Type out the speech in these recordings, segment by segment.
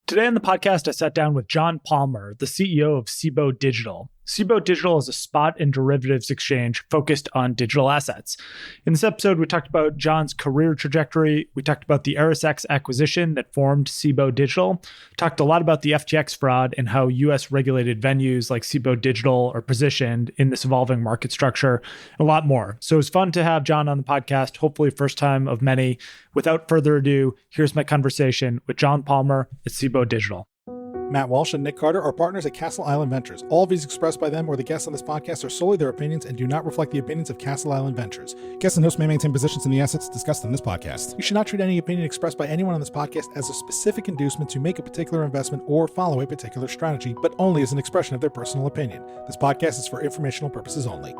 Today on the podcast, I sat down with John Palmer, the CEO of CBOE Digital. CBOE Digital is a spot and derivatives exchange focused on digital assets. In this episode, we talked about John's career trajectory. We talked about the ErisX acquisition that formed CBOE Digital. Talked a lot about the FTX fraud and how US regulated venues like CBOE Digital are positioned in this evolving market structure, and a lot more. So it was fun to have John on the podcast, hopefully first time of many. Without further ado, here's my conversation with John Palmer at CBOE Digital. Matt Walsh and Nick Carter are partners at Castle Island Ventures. All views expressed by them or the guests on this podcast are solely their opinions and do not reflect the opinions of Castle Island Ventures. Guests and hosts may maintain positions in the assets discussed in this podcast. You should not treat any opinion expressed by anyone on this podcast as a specific inducement to make a particular investment or follow a particular strategy, but only as an expression of their personal opinion. This podcast is for informational purposes only.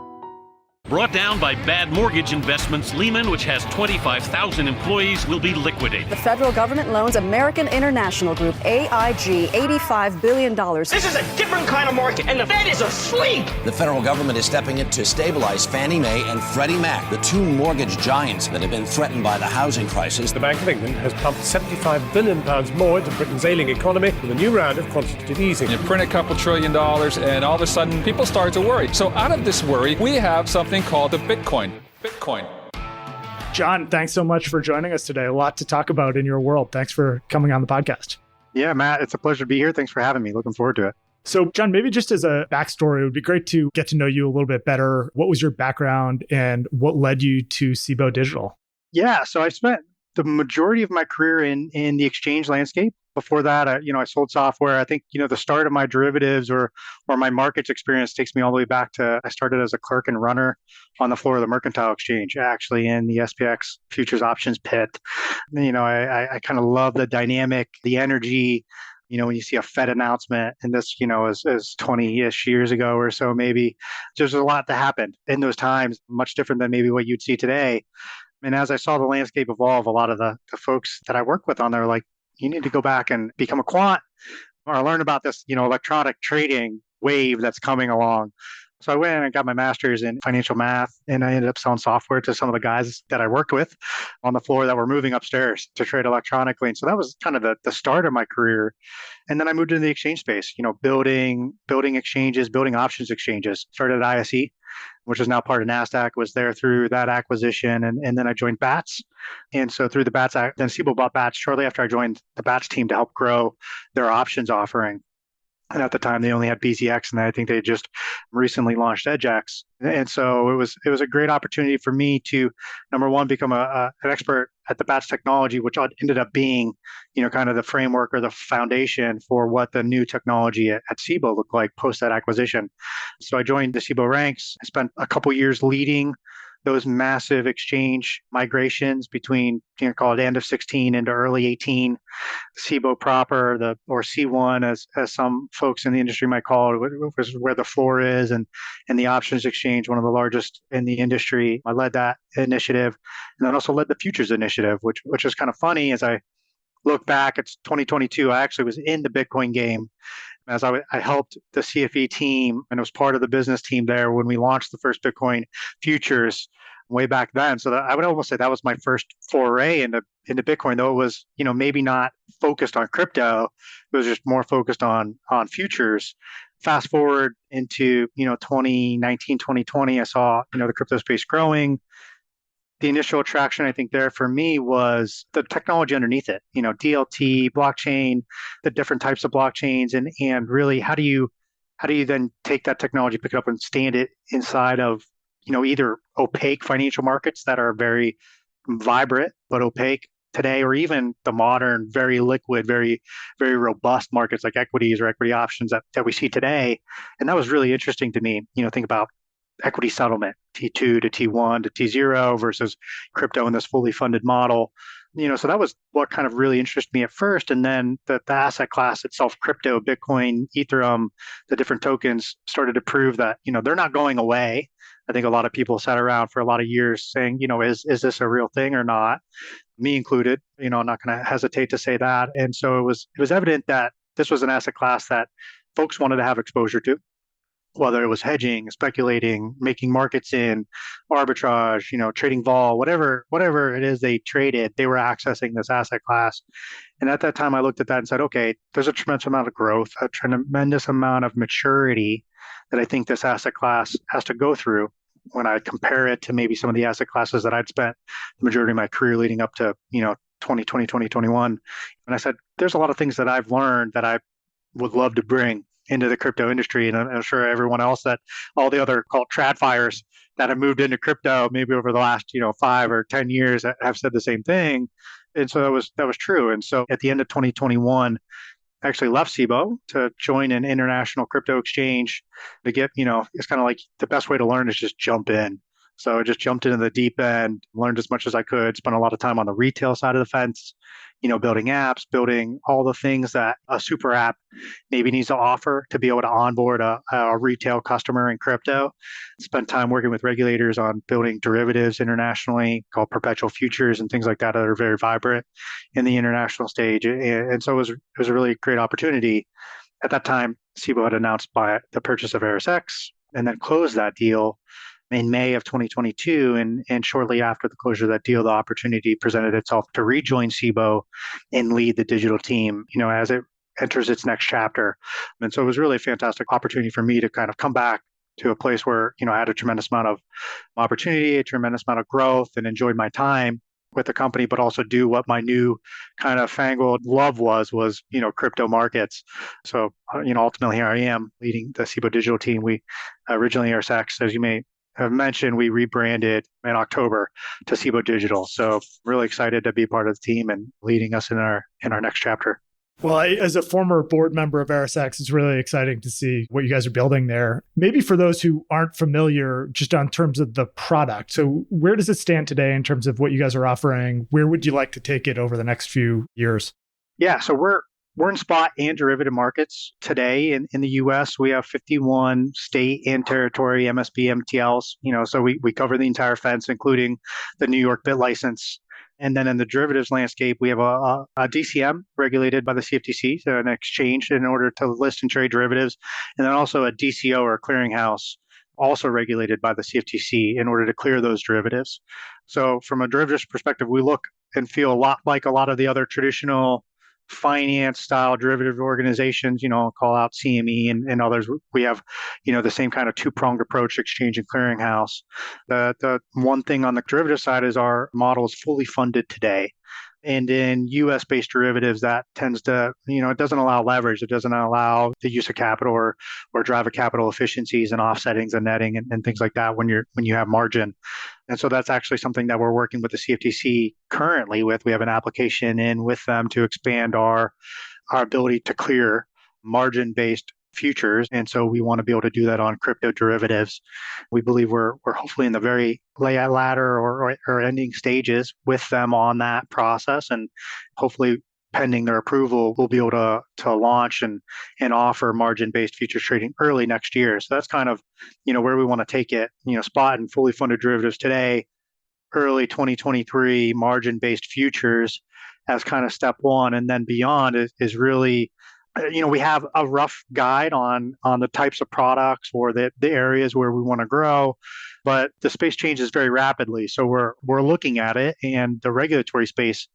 Brought down by bad mortgage investments, Lehman, which has 25,000 employees, will be liquidated. The federal government loans American International Group, AIG, $85 billion. This is a different kind of market, and the Fed is asleep. The federal government is stepping in to stabilize Fannie Mae and Freddie Mac, the two mortgage giants that have been threatened by the housing crisis. The Bank of England has pumped £75 billion more into Britain's ailing economy with a new round of quantitative easing. You print a couple $1 trillion, and all of a sudden, people start to worry. So out of this worry, we have something called the Bitcoin. John, thanks so much for joining us today. A lot to talk about in your world. Thanks for coming on the podcast. Yeah, Matt, it's a pleasure to be here. Thanks for having me. Looking forward to it. So, John, maybe just as a backstory, it would be great to get to know you a little bit better. What was your background and what led you to CBOE Digital? Yeah, so I spent the majority of my career in the exchange landscape. Before that, I sold software. I think, the start of my derivatives or my markets experience takes me all the way back to, I started as a clerk and runner on the floor of the mercantile exchange, actually in the SPX futures options pit. I kind of love the dynamic, the energy. When you see a Fed announcement, and this, is 20-ish years ago or so, maybe, there's a lot that happened in those times, much different than maybe what you'd see today. And as I saw the landscape evolve, a lot of the folks that I work with on there were like, you need to go back and become a quant or learn about this, electronic trading wave that's coming along. So I went and got my master's in financial math, and I ended up selling software to some of the guys that I worked with on the floor that were moving upstairs to trade electronically. And so that was kind of the start of my career. And then I moved into the exchange space, building exchanges, building options exchanges. Started at ISE, which is now part of NASDAQ, was there through that acquisition. And then I joined BATS. And so through the BATS, then CBOE bought BATS shortly after I joined the BATS team to help grow their options offering. And at the time, they only had BZX, and I think they just recently launched EdgeX. And so it was a great opportunity for me to, number one, become an expert at the BATS technology, which ended up being, kind of the framework or the foundation for what the new technology at CBOE looked like post that acquisition. So I joined the CBOE ranks. I spent a couple years leading those massive exchange migrations between, call it end of 16 into early 18. CBOE proper, or C1, as some folks in the industry might call it, was where the floor is, and the options exchange, one of the largest in the industry. I led that initiative, and then also led the futures initiative, which is kind of funny as I look back. It's 2022. I actually was in the Bitcoin game as I helped the CFE team, and it was part of the business team there when we launched the first Bitcoin futures way back then. So I would almost say that was my first foray into Bitcoin, though it was, maybe not focused on crypto. It was just more focused on futures. Fast forward into, 2019, 2020, I saw, the crypto space growing. The initial attraction, I think, there for me was the technology underneath it, DLT, blockchain, the different types of blockchains, and really how do you then take that technology, pick it up and stand it inside of, either opaque financial markets that are very vibrant but opaque today, or even the modern, very liquid, very, very robust markets like equities or equity options that we see today. And that was really interesting to me, think about equity settlement, T2 to T1 to T0 versus crypto in this fully funded model. So that was what kind of really interested me at first. And then the asset class itself, crypto, Bitcoin, Ethereum, the different tokens started to prove that, they're not going away. I think a lot of people sat around for a lot of years saying, is this a real thing or not? Me included, I'm not going to hesitate to say that. And so it was evident that this was an asset class that folks wanted to have exposure to. whether it was hedging, speculating, making markets in, arbitrage, trading vol, whatever it is they traded, they were accessing this asset class. And at that time, I looked at that and said, okay, there's a tremendous amount of growth, a tremendous amount of maturity that I think this asset class has to go through when I compare it to maybe some of the asset classes that I'd spent the majority of my career leading up to, 2020, 2021. And I said, there's a lot of things that I've learned that I would love to bring into the crypto industry. And I'm sure everyone else that all the other called tradfires that have moved into crypto maybe over the last, 5 or 10 years have said the same thing. And so that was true. And so at the end of 2021, I actually left CBOE to join an international crypto exchange to get, it's kind of like the best way to learn is just jump in. So I just jumped into the deep end, learned as much as I could, spent a lot of time on the retail side of the fence, building apps, building all the things that a super app maybe needs to offer to be able to onboard a retail customer in crypto. Spent time working with regulators on building derivatives internationally called perpetual futures and things like that are very vibrant in the international stage. And so it was a really great opportunity. At that time, CBOE had announced the purchase of ErisX and then closed that deal in May of 2022. And shortly after the closure of that deal, the opportunity presented itself to rejoin CBOE and lead the digital team, as it enters its next chapter. And so it was really a fantastic opportunity for me to kind of come back to a place where, I had a tremendous amount of opportunity, a tremendous amount of growth, and enjoyed my time with the company, but also do what my new kind of fangled love was, crypto markets. So, ultimately here I am leading the CBOE Digital team. We originally ErisX, as you may have mentioned, we rebranded in October to CBOE Digital. So really excited to be part of the team and leading us in our next chapter. Well, as a former board member of ErisX, it's really exciting to see what you guys are building there. Maybe for those who aren't familiar, just on terms of the product. So where does it stand today in terms of what you guys are offering? Where would you like to take it over the next few years? Yeah, so we're in spot and derivative markets today. In the U.S., we have 51 state and territory MSB MTLs. So we cover the entire fence, including the New York bit license. And then in the derivatives landscape, we have a DCM regulated by the CFTC, so an exchange in order to list and trade derivatives, and then also a DCO or a clearinghouse, also regulated by the CFTC in order to clear those derivatives. So from a derivatives perspective, we look and feel a lot like a lot of the other traditional finance style derivative organizations, call out CME and others. We have, the same kind of two-pronged approach, exchange and clearinghouse. The one thing on the derivative side is our model is fully funded today. And in US-based derivatives, that tends to, it doesn't allow leverage. It doesn't allow the use of capital or driver capital efficiencies and offsettings and netting and things like that when you have margin. And so that's actually something that we're working with the CFTC currently with. We have an application in with them to expand our ability to clear margin-based futures. And so we want to be able to do that on crypto derivatives. We believe we're hopefully in the very latter or ending stages with them on that process. And hopefully pending their approval, we'll be able to launch and offer margin-based futures trading early next year. So that's kind of, where we want to take it, spot and fully funded derivatives today, early 2023 margin-based futures as kind of step one. And then beyond is really, we have a rough guide on the types of products or the areas where we want to grow, but the space changes very rapidly. So we're looking at it, and the regulatory space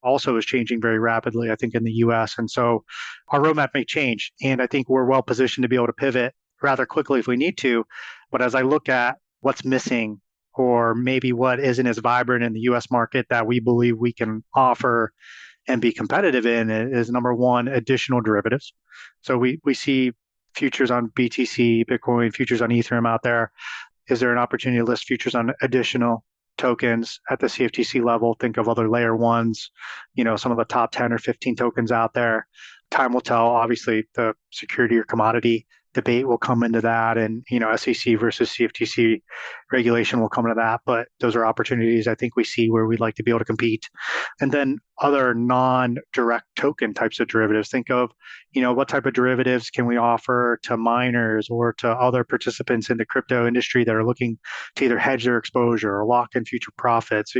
also is changing very rapidly, I think, in the US. And so our roadmap may change, and I think we're well positioned to be able to pivot rather quickly if we need to. But as I look at what's missing or maybe what isn't as vibrant in the US market that we believe we can offer and be competitive in is number one, additional derivatives. So we see futures on BTC, Bitcoin, futures on Ethereum out there. Is there an opportunity to list futures on additional tokens at the CFTC level? Think of other layer ones, some of the top 10 or 15 tokens out there. Time will tell. Obviously, the security or commodity debate will come into that, and SEC versus CFTC regulation will come into that. But those are opportunities I think we see where we'd like to be able to compete. And then other non-direct token types of derivatives. Think of what type of derivatives can we offer to miners or to other participants in the crypto industry that are looking to either hedge their exposure or lock in future profits.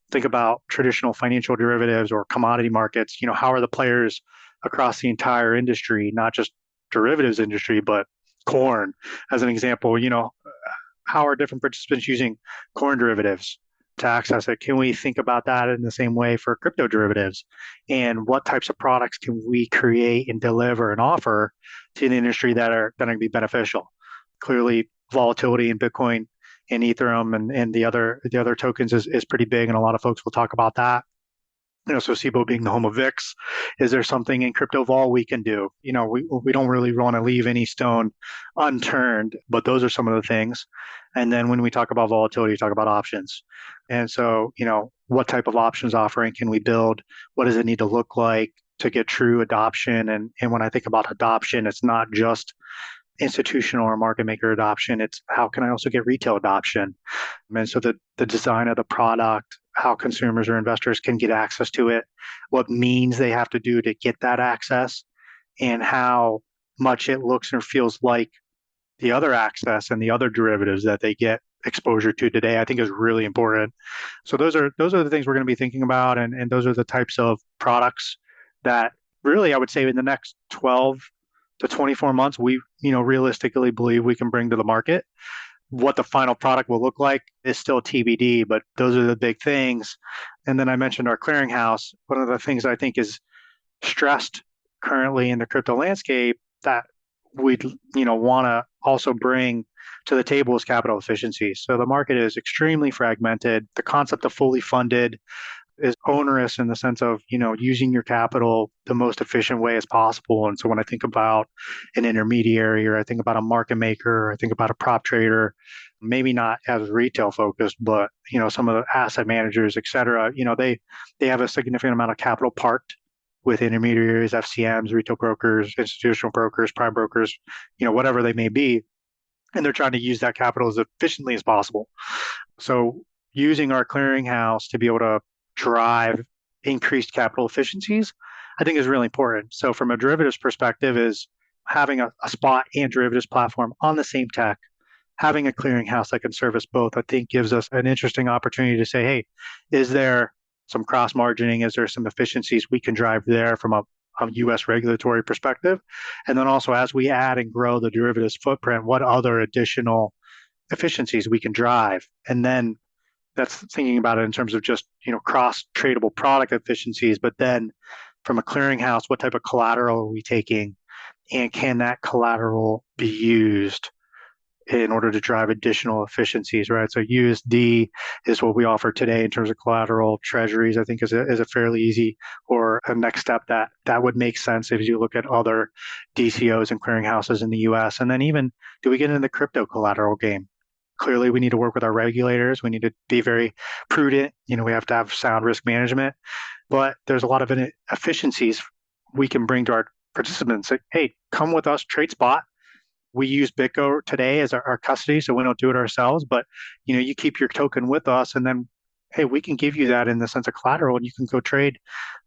Think about traditional financial derivatives or commodity markets. How are the players across the entire industry, not just derivatives industry, but corn as an example. How are different participants using corn derivatives to access it? Can we think about that in the same way for crypto derivatives? And what types of products can we create and deliver and offer to the industry that are going to be beneficial? Clearly, volatility in Bitcoin and Ethereum and the other tokens is pretty big, and a lot of folks will talk about that. So CBOE being the home of VIX, is there something in crypto vol we can do? We don't really want to leave any stone unturned, but those are some of the things. And then when we talk about volatility, we talk about options. And so, what type of options offering can we build? What does it need to look like to get true adoption? And when I think about adoption, it's not just institutional or market maker adoption. It's how can I also get retail adoption? And so the design of the product, how consumers or investors can get access to it, what means they have to do to get that access, and how much it looks or feels like the other access and the other derivatives that they get exposure to today, I think is really important. So those are the things we're going to be thinking about, and those are the types of products that really I would say in the next 12 to 24 months, we realistically believe we can bring to the market. What the final product will look like is still TBD, but those are the big things. And then I mentioned our clearinghouse. One of the things I think is stressed currently in the crypto landscape that we'd want to also bring to the table is capital efficiency. So the market is extremely fragmented. The concept of fully funded is onerous in the sense of, using your capital the most efficient way as possible. And so when I think about an intermediary, or I think about a market maker, or I think about a prop trader, maybe not as retail focused, but, some of the asset managers, et cetera, they have a significant amount of capital parked with intermediaries, FCMs, retail brokers, institutional brokers, prime brokers, whatever they may be. And they're trying to use that capital as efficiently as possible. So using our clearinghouse to be able to drive increased capital efficiencies, I think is really important. So from a derivatives perspective, is having a spot and derivatives platform on the same tech, having a clearinghouse that can service both, I think gives us an interesting opportunity to say, hey, is there some cross margining? Is there some efficiencies we can drive there from a U.S. regulatory perspective? And then also as we add and grow the derivatives footprint, what other additional efficiencies we can drive? And then that's thinking about it in terms of just, cross tradable product efficiencies, but then from a clearinghouse, what type of collateral are we taking? And can that collateral be used in order to drive additional efficiencies, right? So USD is what we offer today in terms of collateral. Treasuries, I think, is a fairly easy or a next step that would make sense if you look at other DCOs and clearinghouses in the US. And then even, do we get into the crypto collateral game? Clearly, we need to work with our regulators. We need to be very prudent. We have to have sound risk management. But there's a lot of efficiencies we can bring to our participants. Like, hey, come with us, trade spot. We use BitGo today as our custody, so we don't do it ourselves. But you keep your token with us, and then hey, we can give you that in the sense of collateral, and you can go trade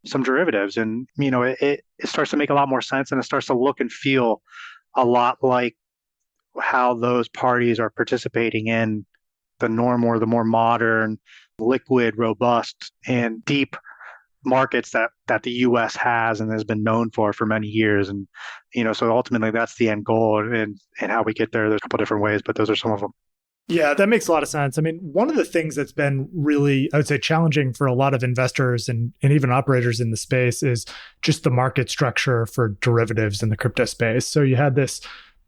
some derivatives. And it starts to make a lot more sense, and it starts to look and feel a lot like how those parties are participating in the norm or the more modern, liquid, robust, and deep markets that the U.S. has and has been known for many years. And, so ultimately that's the end goal, and how we get there. There's a couple different ways, but those are some of them. Yeah, that makes a lot of sense. I mean, one of the things that's been really, I would say, challenging for a lot of investors and even operators in the space is just the market structure for derivatives in the crypto space. So you had this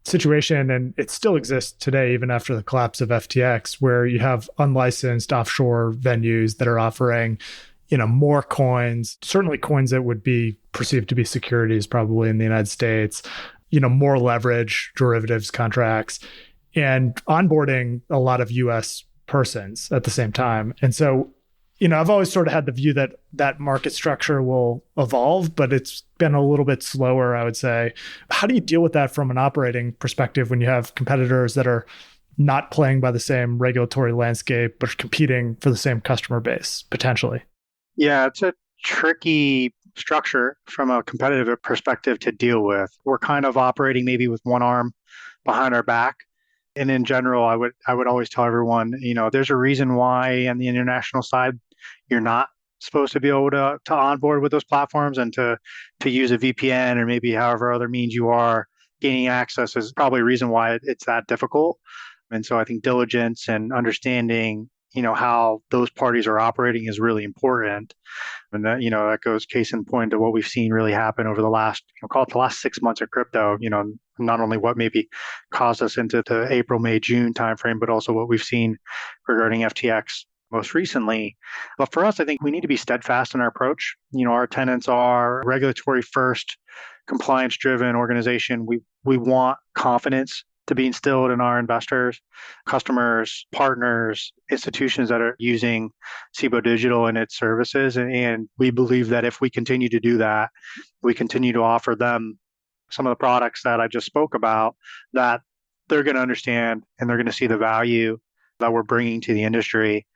situation, and it still exists today, even after the collapse of FTX, where you have unlicensed offshore venues that are offering, more coins, certainly coins that would be perceived to be securities probably in the United States, more leverage, derivatives contracts, and onboarding a lot of US persons at the same time. And so, I've always sort of had the view that that market structure will evolve, but it's been a little bit slower, I would say. How do you deal with that from an operating perspective when you have competitors that are not playing by the same regulatory landscape, but competing for the same customer base, potentially? Yeah, it's a tricky structure from a competitive perspective to deal with. We're kind of operating maybe with one arm behind our back. And in general, I would always tell everyone, there's a reason why on the international side, you're not supposed to be able to onboard with those platforms and to use a VPN or maybe however other means you are gaining access is probably a reason why it's that difficult. And so I think diligence and understanding, how those parties are operating is really important. And that, that goes case in point to what we've seen really happen over the last, call it the last 6 months of crypto, not only what maybe caused us into the April, May, June timeframe, but also what we've seen regarding FTX most recently. But for us, I think we need to be steadfast in our approach. Our tenants are regulatory first, compliance driven organization. We want confidence to be instilled in our investors, customers, partners, institutions that are using CBOE Digital and its services. And we believe that if we continue to do that, we continue to offer them some of the products that I just spoke about, that they're going to understand and they're going to see the value that we're bringing to the industry.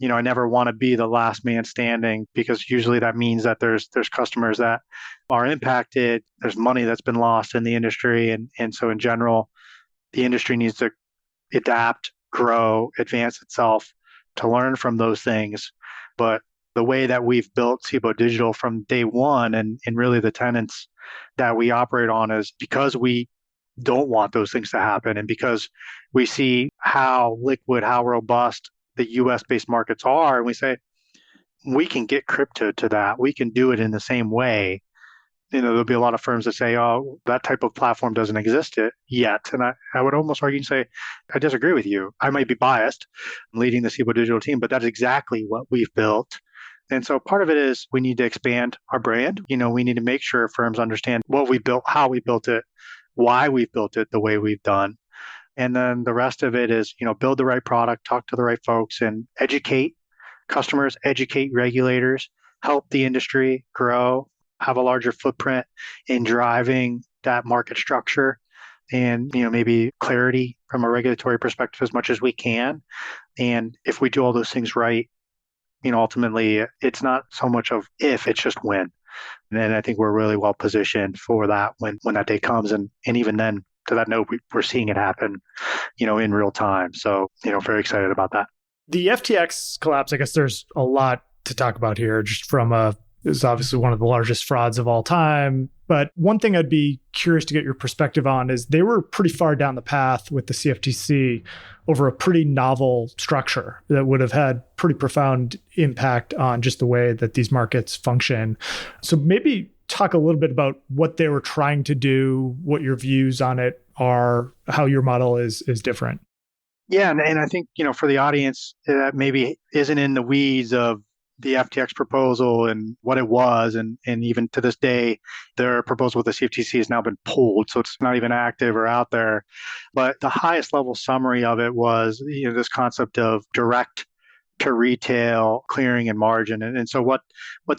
I never want to be the last man standing, because usually that means that there's customers that are impacted. There's money that's been lost in the industry. And so in general, the industry needs to adapt, grow, advance itself to learn from those things. But the way that we've built CBOE Digital from day one, and really the tenants that we operate on, is because we don't want those things to happen, and because we see how liquid, how robust the US-based markets are, and we say, we can get crypto to that. We can do it in the same way. There'll be a lot of firms that say, oh, that type of platform doesn't exist yet. And I would almost argue and say, I disagree with you. I might be biased leading the CBOE Digital team, but that's exactly what we've built. And so part of it is we need to expand our brand. We need to make sure firms understand what we built, how we built it, why we've built it the way we've done. And then the rest of it is, build the right product, talk to the right folks, and educate customers, educate regulators, help the industry grow, have a larger footprint in driving that market structure, and maybe clarity from a regulatory perspective as much as we can. And if we do all those things right, ultimately it's not so much of if, it's just when. And I think we're really well positioned for that when that day comes. And even then, to that note, we're seeing it happen, in real time. So, very excited about that. The FTX collapse, I guess there's a lot to talk about here, just from it's obviously one of the largest frauds of all time. But one thing I'd be curious to get your perspective on is they were pretty far down the path with the CFTC over a pretty novel structure that would have had pretty profound impact on just the way that these markets function. So maybe talk a little bit about what they were trying to do, what your views on it are, how your model is different. Yeah, and I think, for the audience that maybe isn't in the weeds of the FTX proposal and what it was, and even to this day, their proposal with the CFTC has now been pulled, so it's not even active or out there. But the highest level summary of it was, this concept of direct to retail clearing and margin. And so what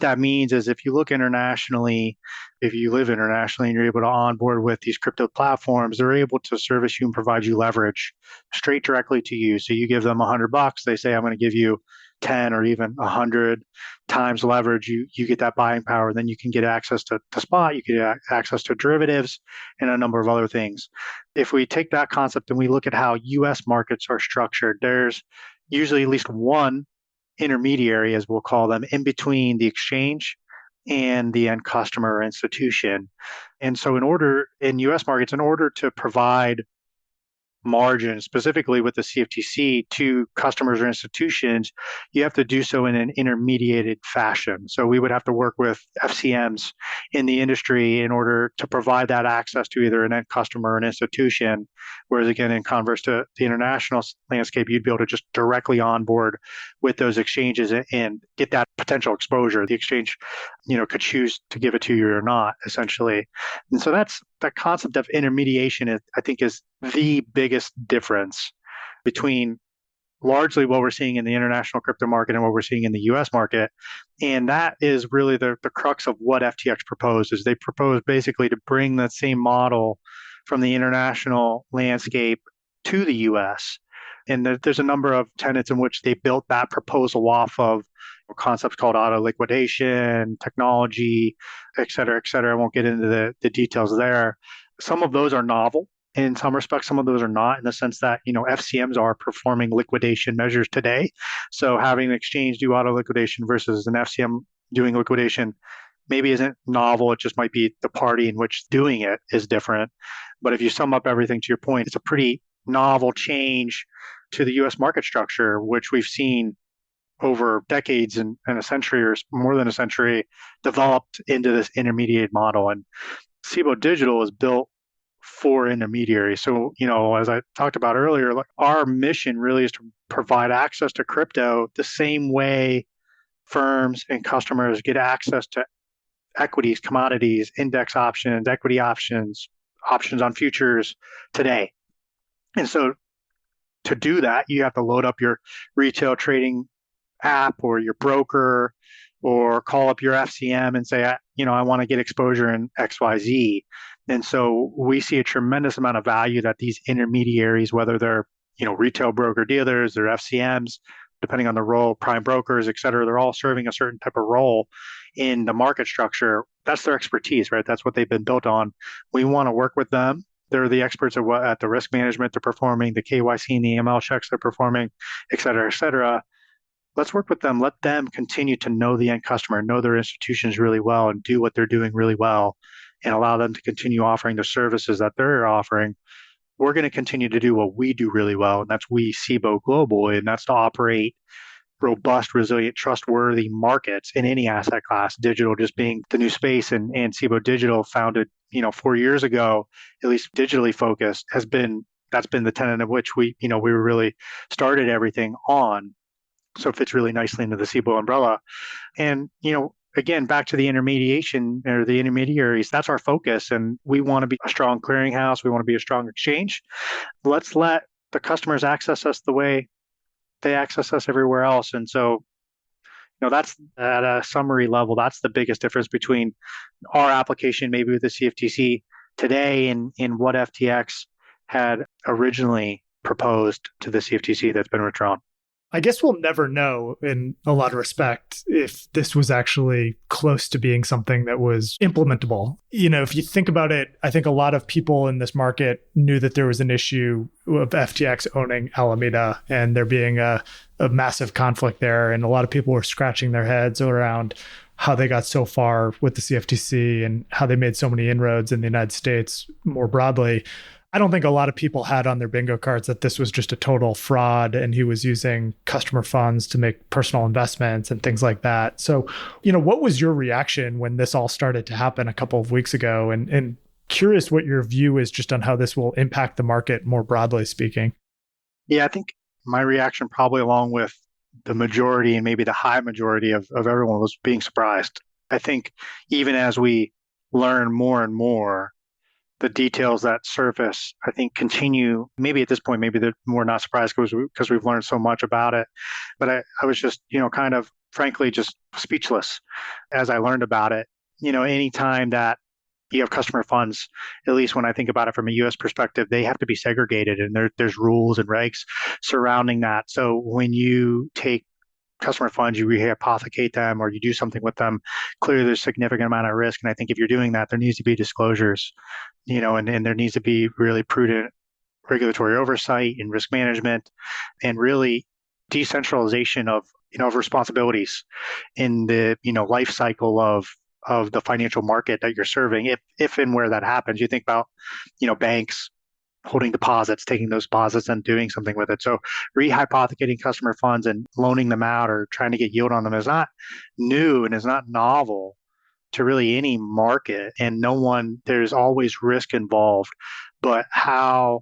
that means is, if you look internationally, if you live internationally and you're able to onboard with these crypto platforms, they're able to service you and provide you leverage straight directly to you. So you give them $100, they say, I'm going to give you 10 or even 100 times leverage. You get that buying power. Then you can get access to spot, you get access to derivatives, and a number of other things. If we take that concept and we look at how US markets are structured, there's usually at least one intermediary, as we'll call them, in between the exchange and the end customer or institution. And so in US markets, in order to provide margin, specifically with the CFTC, to customers or institutions, you have to do so in an intermediated fashion. So we would have to work with FCMs in the industry in order to provide that access to either an end customer or an institution. Whereas again, in converse to the international landscape, you'd be able to just directly onboard with those exchanges and get that potential exposure. The exchange, could choose to give it to you or not, essentially. And so that's that concept of intermediation, I think, is the biggest difference between largely what we're seeing in the international crypto market and what we're seeing in the US market. And that is really the crux of what FTX proposed. Is they proposed basically to bring that same model from the international landscape to the US. And there's a number of tenets in which they built that proposal off of concepts called auto liquidation, technology, et cetera, et cetera. I won't get into the details there. Some of those are novel. In some respects, some of those are not, in the sense that, FCMs are performing liquidation measures today. So having an exchange do auto liquidation versus an FCM doing liquidation maybe isn't novel. It just might be the party in which doing it is different. But if you sum up everything to your point, it's a pretty novel change to the US market structure, which we've seen over decades and a century or more than a century developed into this intermediate model. And CBOE Digital is built for intermediaries. So, as I talked about earlier, like our mission really is to provide access to crypto the same way firms and customers get access to equities, commodities, index options, equity options, options on futures today. And so to do that, you have to load up your retail trading app or your broker or call up your FCM and say, I want to get exposure in XYZ. And so we see a tremendous amount of value that these intermediaries, whether they're, retail broker dealers, they're FCMs, depending on the role, prime brokers, et cetera, they're all serving a certain type of role in the market structure. That's their expertise, right? That's what they've been built on. We want to work with them. They're the experts at the risk management they're performing, the KYC and the AML checks they're performing, et cetera, et cetera. Let's work with them. Let them continue to know the end customer, know their institutions really well, and do what they're doing really well, and allow them to continue offering the services that they're offering. We're going to continue to do what we do really well, and that's we CBOE globally, and that's to operate robust, resilient, trustworthy markets in any asset class, digital just being the new space. And CBOE Digital, founded 4 years ago, at least digitally focused, that's been the tenet of which we really started everything on. So it fits really nicely into the CBOE umbrella. And again, back to the intermediation or the intermediaries, that's our focus. And we want to be a strong clearinghouse. We want to be a strong exchange. Let's let the customers access us the way they access us everywhere else. And so, that's at a summary level, that's the biggest difference between our application maybe with the CFTC today and what FTX had originally proposed to the CFTC that's been withdrawn. I guess we'll never know in a lot of respect if this was actually close to being something that was implementable. If you think about it, I think a lot of people in this market knew that there was an issue of FTX owning Alameda and there being a massive conflict there. And a lot of people were scratching their heads around how they got so far with the CFTC and how they made so many inroads in the United States more broadly. I don't think a lot of people had on their bingo cards that this was just a total fraud and he was using customer funds to make personal investments and things like that. So, what was your reaction when this all started to happen a couple of weeks ago? And curious what your view is just on how this will impact the market more broadly speaking. Yeah, I think my reaction probably along with the majority and maybe the high majority of everyone was being surprised. I think even as we learn more and more, the details that surface, I think, continue. Maybe at this point, maybe we're not surprised because we've learned so much about it. But I was just, kind of frankly, just speechless as I learned about it. Anytime that you have customer funds, at least when I think about it from a U.S. perspective, they have to be segregated and there's rules and regs surrounding that. So when you take customer funds, you rehypothecate them or you do something with them, clearly there's a significant amount of risk. And I think if you're doing that, there needs to be disclosures, and there needs to be really prudent regulatory oversight and risk management and really decentralization of responsibilities in the, life cycle of the financial market that you're serving. If and where that happens, you think about, banks holding deposits, taking those deposits and doing something with it. So rehypothecating customer funds and loaning them out or trying to get yield on them is not new and is not novel to really any market. And there's always risk involved, but how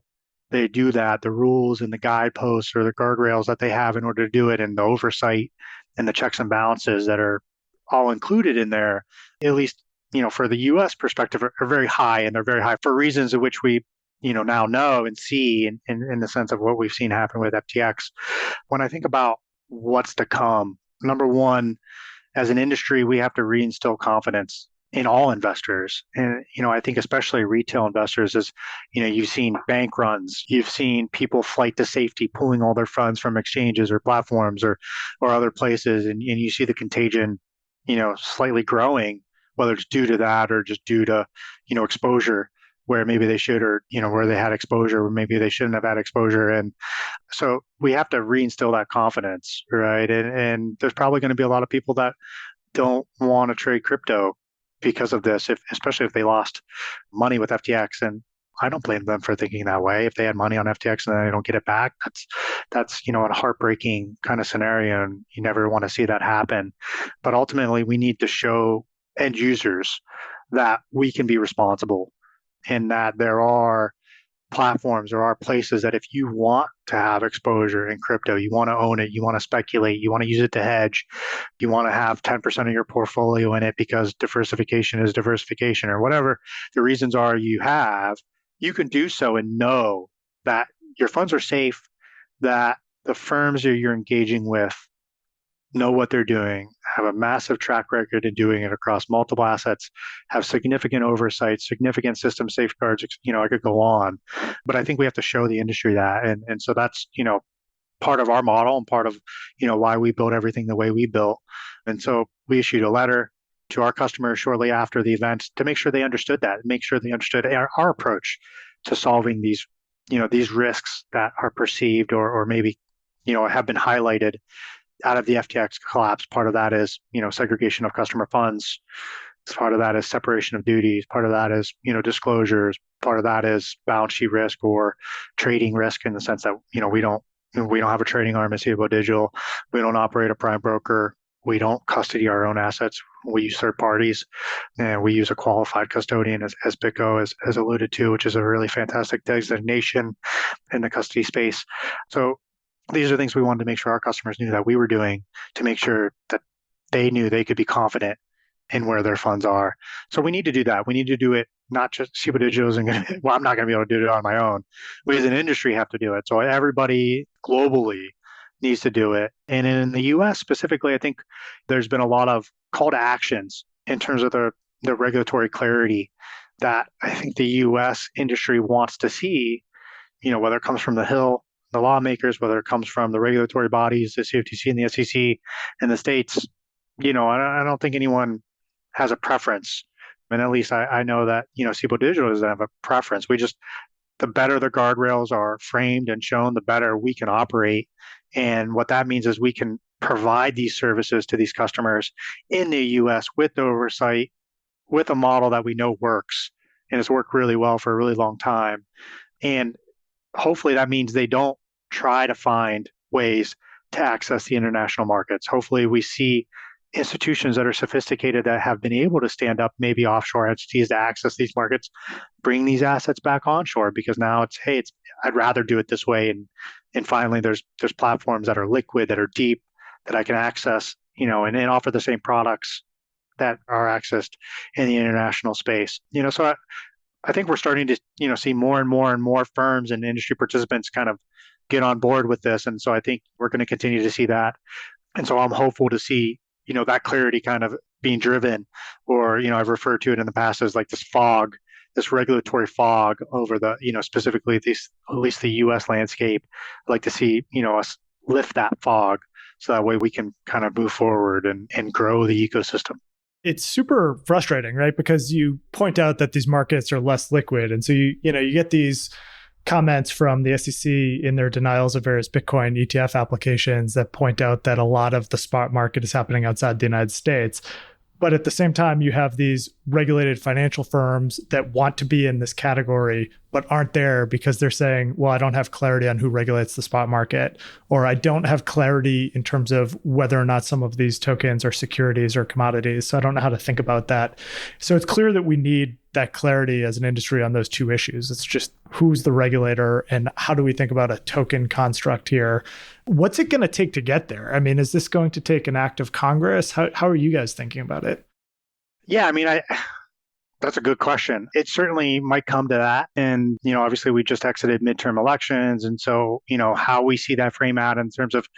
they do that, the rules and the guideposts or the guardrails that they have in order to do it and the oversight and the checks and balances that are all included in there, at least, for the US perspective are very high, and they're very high for reasons of which we now know and see in the sense of what we've seen happen with FTX. When I think about what's to come, number one, as an industry, we have to reinstill confidence in all investors. And, I think especially retail investors is, you've seen bank runs, you've seen people flight to safety, pulling all their funds from exchanges or platforms or other places. And you see the contagion, slightly growing, whether it's due to that or just due to, exposure where maybe they should, or, where they had exposure, where maybe they shouldn't have had exposure. And so we have to reinstill that confidence, right? And there's probably going to be a lot of people that don't want to trade crypto because of this, especially if they lost money with FTX. And I don't blame them for thinking that way. If they had money on FTX and then they don't get it back, that's a heartbreaking kind of scenario, and you never want to see that happen. But ultimately, we need to show end users that we can be responsible, and that there are platforms, there are places that if you want to have exposure in crypto, you want to own it, you want to speculate, you want to use it to hedge, you want to have 10% of your portfolio in it because diversification is diversification, or whatever the reasons are you can do so and know that your funds are safe, that the firms that you're engaging with know what they're doing, have a massive track record in doing it across multiple assets, have significant oversight, significant system safeguards. I could go on, but I think we have to show the industry that. And so that's, part of our model and part of, why we built everything the way we built. And so we issued a letter to our customers shortly after the event to make sure they understood that, make sure they understood our approach to solving these risks that are perceived or maybe, have been highlighted out of the FTX collapse. Part of that is, segregation of customer funds. Part of that is separation of duties. Part of that is, disclosures. Part of that is balance sheet risk or trading risk, in the sense that, we don't have a trading arm at CBOE Digital. We don't operate a prime broker. We don't custody our own assets. We use third parties, and we use a qualified custodian, as BitGo has alluded to, which is a really fantastic designation in the custody space. So these are things we wanted to make sure our customers knew that we were doing, to make sure that they knew they could be confident in where their funds are. So we need to do that. We need to do it, not just CBOE Digital isn't going to, well, I'm not going to be able to do it on my own. We as an industry have to do it. So everybody globally needs to do it. And in the US specifically, I think there's been a lot of call to actions in terms of the regulatory clarity that I think the US industry wants to see, whether it comes from the Hill, the lawmakers, whether it comes from the regulatory bodies, the CFTC and the SEC in the States. I don't think anyone has a preference. And at least I know that, CBOE Digital doesn't have a preference. The better the guardrails are framed and shown, the better we can operate. And what that means is we can provide these services to these customers in the US with oversight, with a model that we know works and has worked really well for a really long time. And hopefully that means they don't try to find ways to access the international markets. Hopefully we see institutions that are sophisticated, that have been able to stand up maybe offshore entities to access these markets, bring these assets back onshore, because now I'd rather do it this way. And finally there's platforms that are liquid, that are deep, that I can access, and offer the same products that are accessed in the international space. So I think we're starting to, see more and more and more firms and industry participants kind of get on board with this. And so I think we're going to continue to see that. And so I'm hopeful to see, that clarity kind of being driven, or, I've referred to it in the past as like this fog, this regulatory fog over the, specifically at least the US landscape. I'd like to see, us lift that fog, so that way we can kind of move forward and grow the ecosystem. It's super frustrating, right? Because you point out that these markets are less liquid. And so you get these comments from the SEC in their denials of various Bitcoin ETF applications that point out that a lot of the spot market is happening outside the United States. But at the same time, you have these regulated financial firms that want to be in this category, but aren't there because they're saying, well, I don't have clarity on who regulates the spot market, or I don't have clarity in terms of whether or not some of these tokens are securities or commodities. So I don't know how to think about that. So it's clear that we need that clarity as an industry on those two issues. It's just who's the regulator and how do we think about a token construct here? What's it going to take to get there? I mean, is this going to take an act of Congress? How are you guys thinking about it? Yeah, that's a good question. It certainly might come to that. And, obviously we just exited midterm elections. And so, how we see that frame out in terms of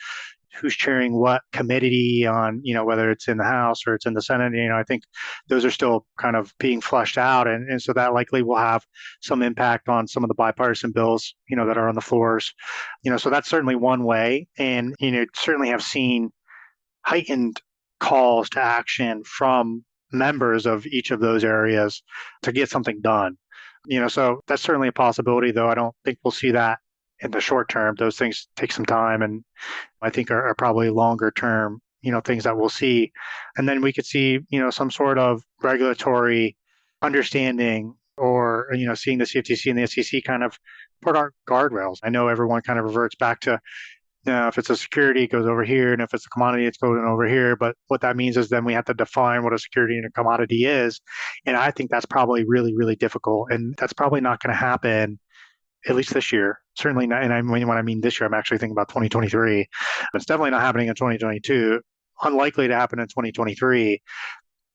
who's chairing what committee on, whether it's in the House or it's in the Senate, I think those are still kind of being fleshed out. And so that likely will have some impact on some of the bipartisan bills, that are on the floors. So that's certainly one way. And, certainly have seen heightened calls to action from members of each of those areas to get something done. So that's certainly a possibility, though I don't think we'll see that in the short term. Those things take some time, and I think are probably longer term things that we'll see. And then we could see, some sort of regulatory understanding or, seeing the CFTC and the SEC kind of put our guardrails. I know everyone kind of reverts back to, if it's a security, it goes over here, and if it's a commodity, it's going over here. But what that means is then we have to define what a security and a commodity is. And I think that's probably really, really difficult. And that's probably not going to happen, at least this year. Certainly not. And when I mean this year, I'm actually thinking about 2023. It's definitely not happening in 2022. Unlikely to happen in 2023.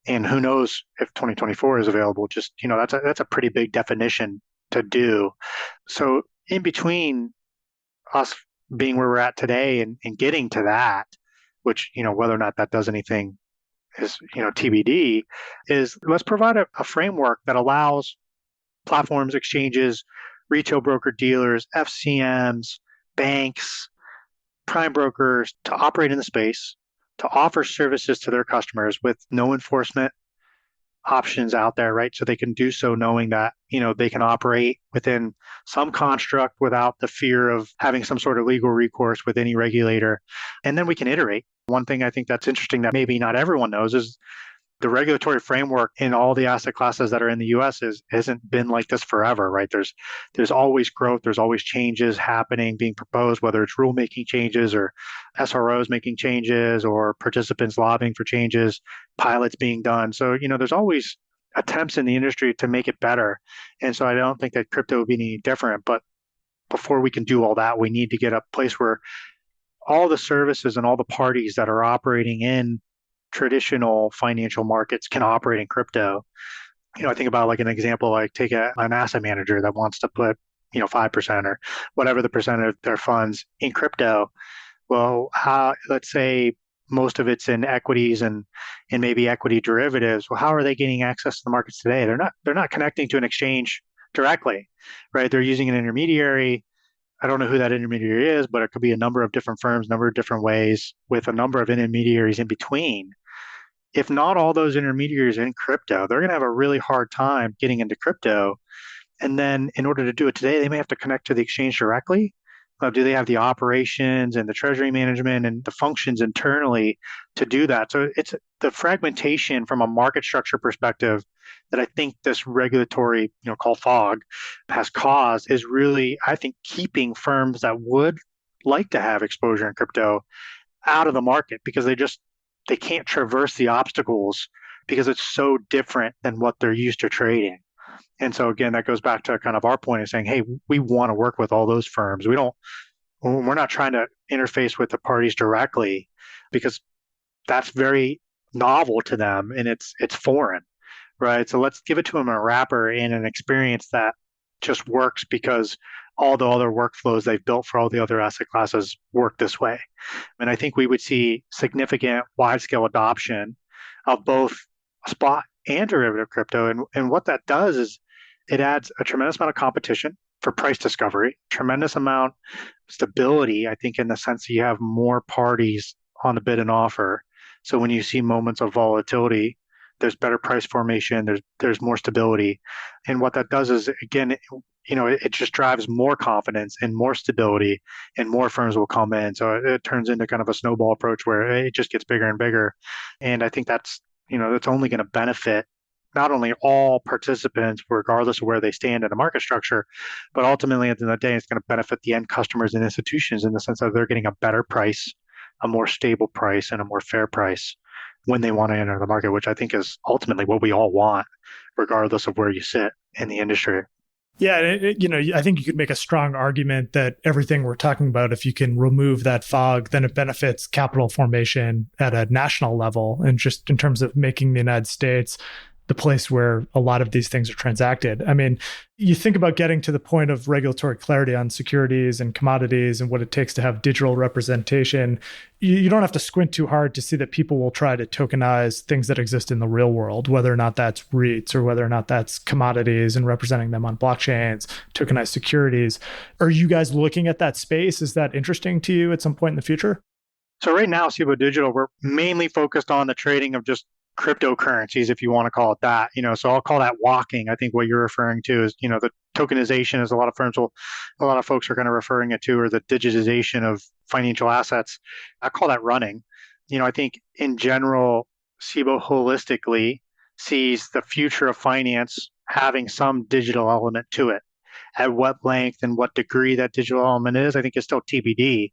And who knows if 2024 is available. Just, that's a pretty big definition to do. So in between us being where we're at today and getting to that, which, whether or not that does anything is, TBD, is let's provide a framework that allows platforms, exchanges, retail broker dealers, FCMs, banks, prime brokers to operate in the space, to offer services to their customers with no enforcement options out there, right? So they can do so knowing that, they can operate within some construct without the fear of having some sort of legal recourse with any regulator. And then we can iterate. One thing I think that's interesting that maybe not everyone knows is the regulatory framework in all the asset classes that are in the US hasn't been like this forever, right? There's always growth, there's always changes happening, being proposed, whether it's rulemaking changes or SROs making changes or participants lobbying for changes, pilots being done. So, there's always attempts in the industry to make it better. And so I don't think that crypto would be any different. But before we can do all that, we need to get a place where all the services and all the parties that are operating in traditional financial markets can operate in crypto. I think about like an example, like take an asset manager that wants to put, 5% or whatever the percent of their funds in crypto. Well, let's say most of it's in equities and maybe equity derivatives. Well, how are they getting access to the markets today? They're not connecting to an exchange directly, right? They're using an intermediary. I don't know who that intermediary is, but it could be a number of different firms, a number of different ways with a number of intermediaries in between. If not all those intermediaries in crypto, they're going to have a really hard time getting into crypto. And then in order to do it today, they may have to connect to the exchange directly. Do they have the operations and the treasury management and the functions internally to do that? So it's the fragmentation from a market structure perspective that I think this regulatory, called fog, has caused is really, I think, keeping firms that would like to have exposure in crypto out of the market because they can't traverse the obstacles because it's so different than what they're used to trading. And so again, that goes back to kind of our point of saying, hey, we want to work with all those firms. We're not trying to interface with the parties directly because that's very novel to them and it's foreign, right? So let's give it to them a wrapper and an experience that just works because all the other workflows they've built for all the other asset classes work this way. And I think we would see significant wide-scale adoption of both spot and derivative crypto. And what that does is it adds a tremendous amount of competition for price discovery, tremendous amount of stability, I think, in the sense that you have more parties on the bid and offer. So when you see moments of volatility, there's better price formation, there's more stability. And what that does is, again, it just drives more confidence and more stability and more firms will come in. So it turns into kind of a snowball approach where it just gets bigger and bigger. And I think that's only going to benefit not only all participants, regardless of where they stand in the market structure, but ultimately at the end of the day, it's going to benefit the end customers and institutions in the sense that they're getting a better price, a more stable price, and a more fair price when they want to enter the market, which I think is ultimately what we all want, regardless of where you sit in the industry. Yeah, I think you could make a strong argument that everything we're talking about, if you can remove that fog, then it benefits capital formation at a national level and just in terms of making the United States the place where a lot of these things are transacted. I mean, you think about getting to the point of regulatory clarity on securities and commodities and what it takes to have digital representation. You don't have to squint too hard to see that people will try to tokenize things that exist in the real world, whether or not that's REITs or whether or not that's commodities and representing them on blockchains, tokenized securities. Are you guys looking at that space? Is that interesting to you at some point in the future? So right now, CBOE Digital, we're mainly focused on the trading of just cryptocurrencies, if you want to call it that, so I'll call that walking. I think what you're referring to is, the tokenization, as a lot of folks are kind of referring it to, or the digitization of financial assets. I call that running. I think in general, CBOE holistically sees the future of finance having some digital element to it. At what length and what degree that digital element is, I think is still TBD.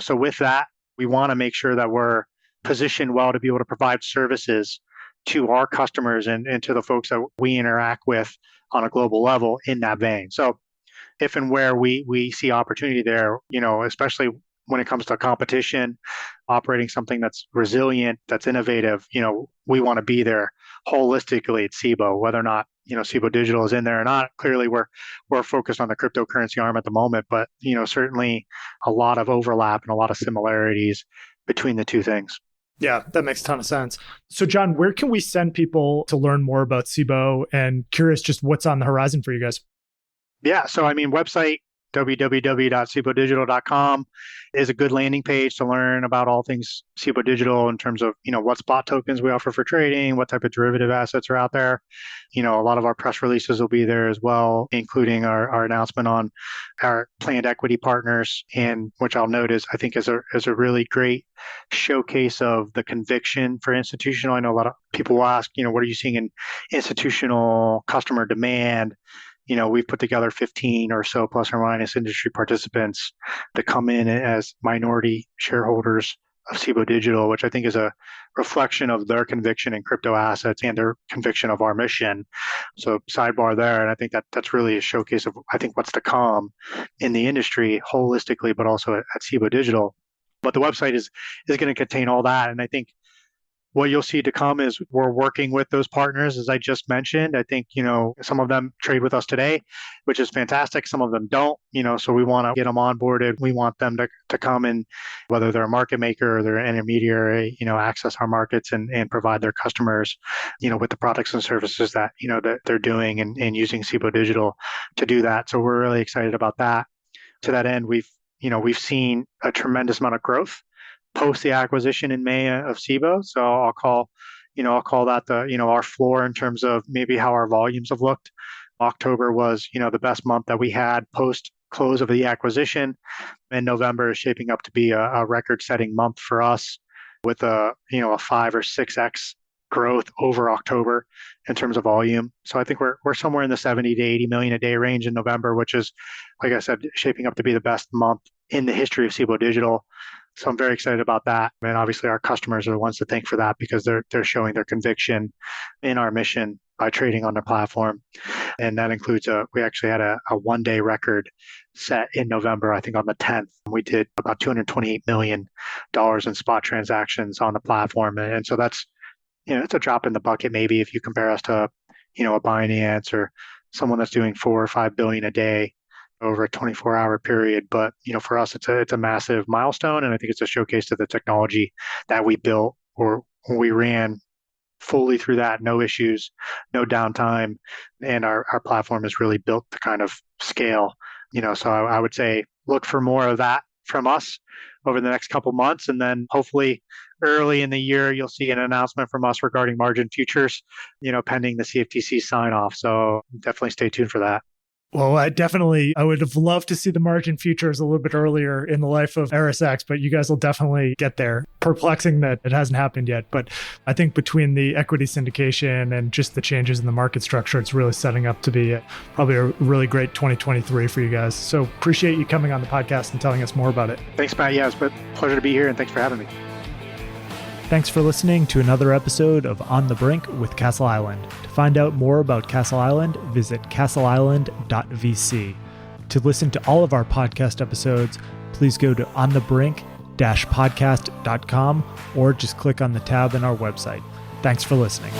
So with that, we want to make sure that we're positioned well to be able to provide services to our customers and to the folks that we interact with on a global level in that vein. So if and where we see opportunity there, especially when it comes to competition, operating something that's resilient, that's innovative, we want to be there holistically at CBOE, whether or not, CBOE Digital is in there or not. Clearly, we're focused on the cryptocurrency arm at the moment, but, certainly a lot of overlap and a lot of similarities between the two things. Yeah, that makes a ton of sense. So, John, where can we send people to learn more about CBOE, and curious just what's on the horizon for you guys? Yeah, so website, www.cboedigital.com is a good landing page to learn about all things CBOE Digital in terms of, what spot tokens we offer for trading, what type of derivative assets are out there. A lot of our press releases will be there as well, including our announcement on our planned equity partners, and which I'll note is, I think, is a really great showcase of the conviction for institutional. I know a lot of people will ask, what are you seeing in institutional customer demand? We've put together 15 or so plus or minus industry participants to come in as minority shareholders of CBOE Digital, which I think is a reflection of their conviction in crypto assets and their conviction of our mission. So sidebar there. And I think that's really a showcase of, I think, what's to come in the industry holistically, but also at CBOE Digital. But the website is going to contain all that. And I think what you'll see to come is we're working with those partners, as I just mentioned. I think, some of them trade with us today, which is fantastic. Some of them don't, so we want to get them onboarded. We want them to come in, whether they're a market maker or they're an intermediary, access our markets and provide their customers, with the products and services that, that they're doing and using CBOE Digital to do that. So we're really excited about that. To that end, we've seen a tremendous amount of growth post the acquisition in May of CBOE. So I'll call that our floor in terms of maybe how our volumes have looked. October was, the best month that we had post close of the acquisition, and November is shaping up to be a record-setting month for us with a 5 or 6x growth over October in terms of volume. So I think we're somewhere in the 70 to 80 million a day range in November, which is, like I said, shaping up to be the best month in the history of CBOE Digital. So I'm very excited about that. And obviously our customers are the ones to thank for that, because they're showing their conviction in our mission by trading on their platform. And that includes we actually had a 1-day record set in November, I think on the 10th. We did about $228 million in spot transactions on the platform. And so that's, it's a drop in the bucket maybe if you compare us to, a Binance or someone that's doing 4 or 5 billion a day over a 24-hour period. But, for us, it's a massive milestone. And I think it's a showcase to the technology that we built, or we ran fully through that, no issues, no downtime. And our platform is really built to kind of scale, so I would say look for more of that from us over the next couple months. And then hopefully early in the year, you'll see an announcement from us regarding margin futures, pending the CFTC sign off. So definitely stay tuned for that. Well, I would have loved to see the margin futures a little bit earlier in the life of ErisX, but you guys will definitely get there. Perplexing that it hasn't happened yet, but I think between the equity syndication and just the changes in the market structure, it's really setting up to be probably a really great 2023 for you guys. So appreciate you coming on the podcast and telling us more about it. Thanks, Matt. Yeah, it's been a pleasure to be here, and thanks for having me. Thanks for listening to another episode of On the Brink with Castle Island. To find out more about Castle Island, visit castleisland.vc. To listen to all of our podcast episodes, please go to onthebrink-podcast.com or just click on the tab in our website. Thanks for listening.